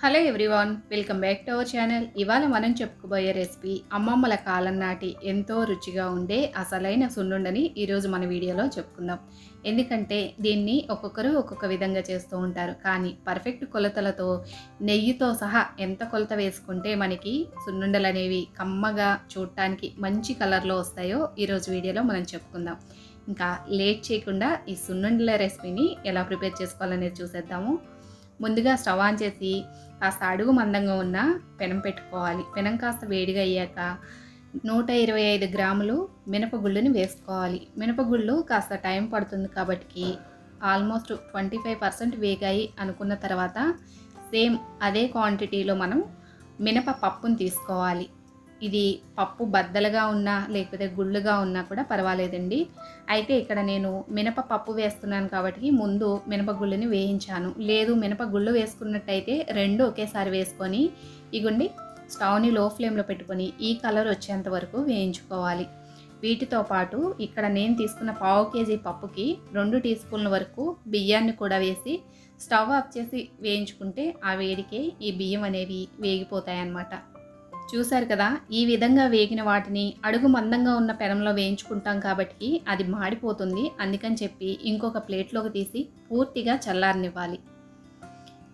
Hello everyone, welcome back to our channel. ఇవాళ మనం చెప్పుకోబోయే రెసిపీ అమ్మమ్మల కాలం నాటి ఎంతో రుచిగా ఉండే అసలైన సున్నుండని ఈరోజు మన వీడియోలో చెప్పుకుందాం. ఎందుకంటే దీన్ని ఒక్కొక్కరు ఒక్కొక్క విధంగా చేస్తూ ఉంటారు. కానీ పర్ఫెక్ట్ కొలతలతో నెయ్యితో సహా ఎంత కొలత వేసుకుంటే మనకి సున్నుండలు అనేవి కమ్మగా చూడటానికి మంచి కలర్లో వస్తాయో ఈరోజు వీడియోలో మనం చెప్పుకుందాం. ఇంకా లేట్ చేయకుండా ఈ సున్నుండల రెసిపీని ఎలా ప్రిపేర్ చేసుకోవాలనేది చూసేద్దాము. ముందుగా స్టవ్ ఆన్ చేసి కాస్త అడుగు మందంగా ఉన్న పెనం పెట్టుకోవాలి. పెనం కాస్త వేడిగా అయ్యాక 125 గ్రాములు మినపగుళ్ళుని వేసుకోవాలి. మినపగుళ్ళు కాస్త టైం పడుతుంది కాబట్టి ఆల్మోస్ట్ 25% వేగాయి అనుకున్న తర్వాత సేమ్ అదే క్వాంటిటీలో మనం మినప పప్పుని తీసుకోవాలి. ఇది పప్పు బద్దలుగా ఉన్నా లేకపోతే గుళ్ళుగా ఉన్నా కూడా పర్వాలేదండి. అయితే ఇక్కడ నేను మినపప్పు వేస్తున్నాను కాబట్టి ముందు మినపగుళ్ళని వేయించాను. లేదు మినపగుళ్ళు వేసుకున్నట్టయితే రెండు ఒకేసారి వేసుకొని ఇగుండి స్టవ్ని లో ఫ్లేమ్లో పెట్టుకొని ఈ కలర్ వచ్చేంత వరకు వేయించుకోవాలి. వీటితో పాటు ఇక్కడ నేను తీసుకున్న పావు కేజీ పప్పుకి 2 టీ స్పూన్ల వరకు బియ్యాన్ని కూడా వేసి స్టవ్ ఆఫ్ చేసి వేయించుకుంటే ఆ వేడికే ఈ బియ్యం అనేవి వేగిపోతాయి అన్నమాట. చూశారు కదా, ఈ విధంగా వేగిన వాటిని అడుగు మందంగా ఉన్న పెనంలో వేయించుకుంటాం కాబట్టి అది మాడిపోతుంది. అందుకని చెప్పి ఇంకొక ప్లేట్లోకి తీసి పూర్తిగా చల్లారనివ్వాలి.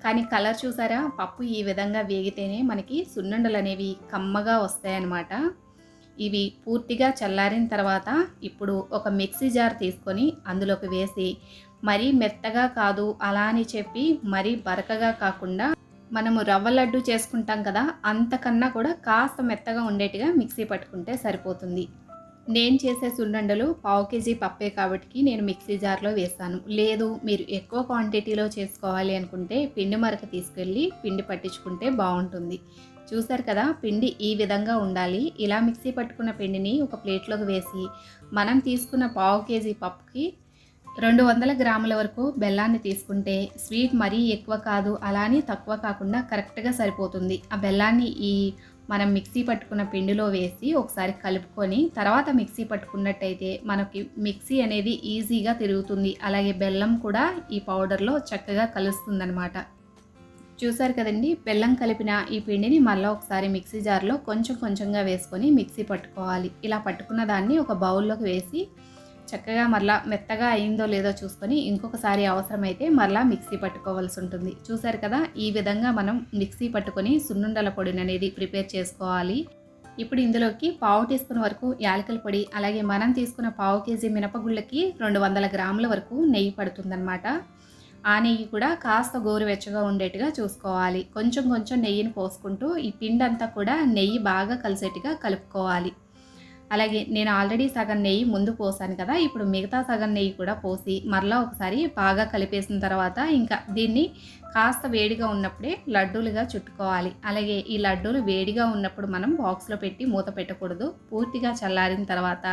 కానీ కలర్ చూసారా, పప్పు ఈ విధంగా వేగితేనే మనకి సున్నుండలు అనేవి కమ్మగా వస్తాయన్నమాట. ఇవి పూర్తిగా చల్లారిన తర్వాత ఇప్పుడు ఒక మిక్సీ జార్ తీసుకొని అందులోకి వేసి మరీ మెత్తగా కాదు, అలా అని చెప్పి మరీ బరకగా కాకుండా మనము రవ్వ లడ్డు చేసుకుంటాం కదా, అంతకన్నా కూడా కాస్త మెత్తగా ఉండేట్టుగా మిక్సీ పట్టుకుంటే సరిపోతుంది. నేను చేసే సున్నుండలు పావు కేజీ పప్పే కాబట్టి నేను మిక్సీ జార్లో వేసాను. లేదు మీరు ఎక్కువ క్వాంటిటీలో చేసుకోవాలి అనుకుంటే పిండి మరక తీసుకెళ్ళి పిండి పట్టించుకుంటే బాగుంటుంది. చూసారు కదా, పిండి ఈ విధంగా ఉండాలి. ఇలా మిక్సీ పట్టుకున్న పిండిని ఒక ప్లేట్లోకి వేసి మనం తీసుకున్న పావు కేజీ పప్పుకి 200 గ్రాముల వరకు బెల్లాన్ని తీసుకుంటే స్వీట్ మరీ ఎక్కువ కాదు, అలానే తక్కువ కాకుండా కరెక్ట్గా సరిపోతుంది. ఆ బెల్లాన్ని ఈ మనం మిక్సీ పట్టుకున్న పిండిలో వేసి ఒకసారి కలుపుకొని తర్వాత మిక్సీ పట్టుకున్నట్టయితే మనకి మిక్సీ అనేది ఈజీగా తిరుగుతుంది. అలాగే బెల్లం కూడా ఈ పౌడర్లో చక్కగా కలుస్తుందన్నమాట. చూసారు కదండి, బెల్లం కలిపిన ఈ పిండిని మళ్ళీ ఒకసారి మిక్సీ జార్లో కొంచెం కొంచెంగా వేసుకొని మిక్సీ పట్టుకోవాలి. ఇలా పట్టుకున్న దాన్ని ఒక బౌల్లోకి వేసి చక్కగా మరలా మెత్తగా అయిందో లేదో చూసుకొని ఇంకొకసారి అవసరమైతే మరలా మిక్సీ పట్టుకోవాల్సి ఉంటుంది. చూసారు కదా, ఈ విధంగా మనం మిక్సీ పట్టుకొని సున్నుండల పొడిని అనేది ప్రిపేర్ చేసుకోవాలి. ఇప్పుడు ఇందులోకి పావు టీ స్పూన్ వరకు యాలకుల పొడి, అలాగే మనం తీసుకున్న పావు కేజీ మినపగుళ్ళకి 200 గ్రాముల వరకు నెయ్యి పడుతుందన్నమాట. ఆ నెయ్యి కూడా కాస్త గోరువెచ్చగా ఉండేట్టుగా చూసుకోవాలి. కొంచెం కొంచెం నెయ్యిని పోసుకుంటూ ఈ పిండి అంతా కూడా నెయ్యి బాగా కలిసేట్టుగా కలుపుకోవాలి. అలాగే నేను ఆల్రెడీ సగం నెయ్యి ముందు పోసాను కదా, ఇప్పుడు మిగతా సగం నెయ్యి కూడా పోసి మరలా ఒకసారి బాగా కలిపేసిన తర్వాత ఇంకా దీన్ని కాస్త వేడిగా ఉన్నప్పుడే లడ్డూలుగా చుట్టుకోవాలి. అలాగే ఈ లడ్డూలు వేడిగా ఉన్నప్పుడు మనం బాక్స్లో పెట్టి మూత పెట్టకూడదు. పూర్తిగా చల్లారిన తర్వాత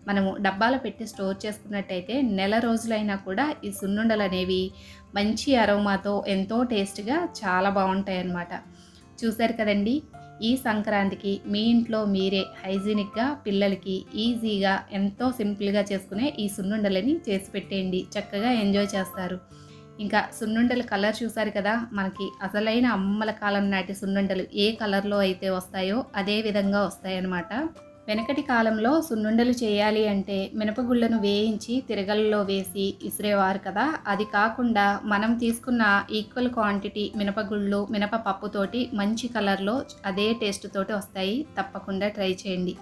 మనము డబ్బాలో పెట్టి స్టోర్ చేసుకున్నట్టయితే నెల రోజులైనా కూడా ఈ సున్నుండలు అనేవి మంచి అరోమాతో ఎంతో టేస్ట్గా చాలా బాగుంటాయి అన్నమాట. చూసారు కదండి, ఈ సంక్రాంతికి మీ ఇంట్లో మీరే హైజీనిక్గా పిల్లలకి ఈజీగా ఎంతో సింపుల్గా చేసుకునే ఈ సున్నుండలని చేసి పెట్టేయండి. చక్కగా ఎంజాయ్ చేస్తారు. ఇంకా సున్నుండల కలర్ చూసారు కదా, మనకి అసలైన అమ్మల కాలం నాటి సున్నుండలు ఏ కలర్లో అయితే వస్తాయో అదే విధంగా వస్తాయన్నమాట. వెనకటి కాలంలో సున్నుండలు చేయాలి అంటే మినపగుళ్ళను వేయించి తిరగల్లో వేసి ఇసిరేవారు కదా. అది కాకుండా మనం తీసుకున్న ఈక్వల్ క్వాంటిటీ మినపగుళ్ళు మినపప్పుతోటి మంచి కలర్లో అదే టేస్ట్ తోటి వస్తాయి. తప్పకుండా ట్రై చేయండి.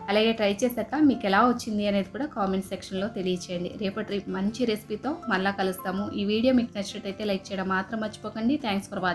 అలాగే ట్రై చేశాక మీకు ఎలా వచ్చింది అనేది కూడా కామెంట్ సెక్షన్లో తెలియచేయండి. రేపటి మంచి రెసిపీతో మళ్ళీ కలుస్తాము. ఈ వీడియో మీకు నచ్చినట్టయితే లైక్ చేయడం మాత్రం మర్చిపోకండి. Thanks for watching.